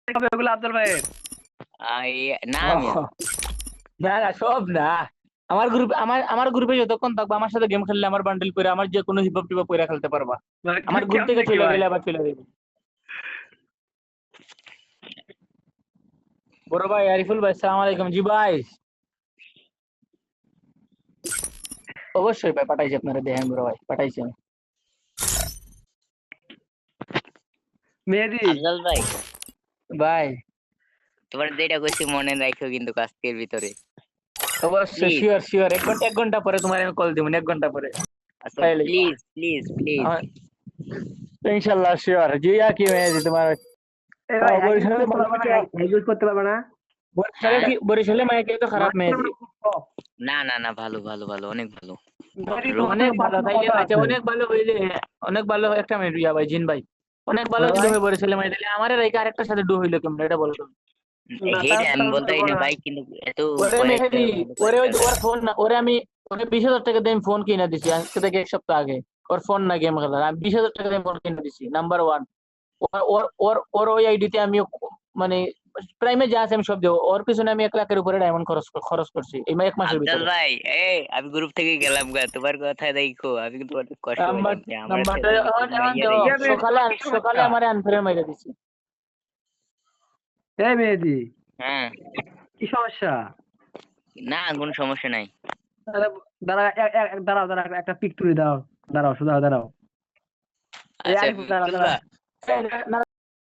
হবে ওগুলো আব্দুল ভাইয়ের। না ও, না না সব না। আমার গ্রুপে যতক্ষণ থাকবে আমার সাথে গেম খেললে আমার বান্ডেল করে আমার যে কোনো হিপ হপ টিপ করে খেলতে পারবা। মানে আমার গ্রুপ থেকে কেমনে কি চলে ভাই? গেলে আবার চলে যাবে। বড় ভাই আরিফুল ভাই সালাম আলাইকুম। জি ভাই অবশ্যই ভাই পাঠাইছি আপনারা দেখেন বড় ভাই পাঠাইছি আমি। মেহেদি আফজাল ভাই ভাই তোমার যেটা কইছি মনে রাখো কিন্তু আজকের ভিতরে অবশ্যই প্লিজ। শিওর শিওর 1 ঘন্টা পরে তোমার আমি কল দিব 1 ঘন্টা পরে। আচ্ছা তাইলে প্লিজ প্লিজ প্লিজ। ইনশাআল্লাহ শিওর জিয়া কি মেয়ে তোমার এ ভাই হ্যাক ইউজ বরিশালে করতে পারবে না, হ্যাক ইউজ করতে পারবে না। বরিশালে কি বরিশালে মাইকে তো খারাপ মেয়ে। না না না, ভালো ভালো ভালো, অনেক ভালো। মেহেদি রো- তোমার অনেক সাথে ভালো পার্সোনাল তাইলে কথা আচ্ছা আছে। অনেক ভালো হইলে অনেক ভালো একটা মিনিট ইয়া ভাই জিন ভাই অনেক ভালো বড় যদি ভাই হয় বরিশালে মাই দিলে আমারে রাইকা আরেকটার সাথে ডু হইলো কেমন এটা বলো তুমি। না হেড তাহলে আমি বলতে পারবো না না। ভাই, কিন্তু এত ওরে কয়েকটা মেহেদি ভালো ওরে কয়েকটা ওর ফোন না ওরে আমি ওকে 20,000 টাকা দিয়ে ফোন কিনে দিছি আজকে থেকে 1 সপ্তাহ আগে। ওর ফোন না গেম খেলার আমি 20,000 টাকা দিয়ে ফোন কিনে দিছি নাম্বার ওয়ান। ওর ওর ওর ওর ওই আইডিতে আমি মানে প্রাইমে যা আছে আমি সব দেবো ওর পিছনে আমি 1 লাখের উপরে ডায়মন্ড খরচ করছি এই 1 মাসের আফজাল ভিতরে। ভাই, আমি গ্রুপ থেকে গেলাম গা, তোমার কথা দেখো, আমি কিন্তু অনেক কষ্ট নাম্বার পাইলাম যে আমার নাম্বারটা ছেলে এখন এখন মাইয়া দেবো ইয়া রেখে। মেহেদি সকালে তোমার কি সকালে সমস্যা? আমার আনফেয়ার মাইরা দিছি। এই মেহেদি হ্যাঁ, কি সমস্যা? না কোন সমস্যা নাই। আরে দাঁড়া দাঁড়াও দাঁড়াও একটা পিক তুলে দাও। দাঁড়াও শুধু দাঁড়াও। এই আচ্ছা আরিফ দাঁড়াও তুলবা। দাঁড়াও। এই, না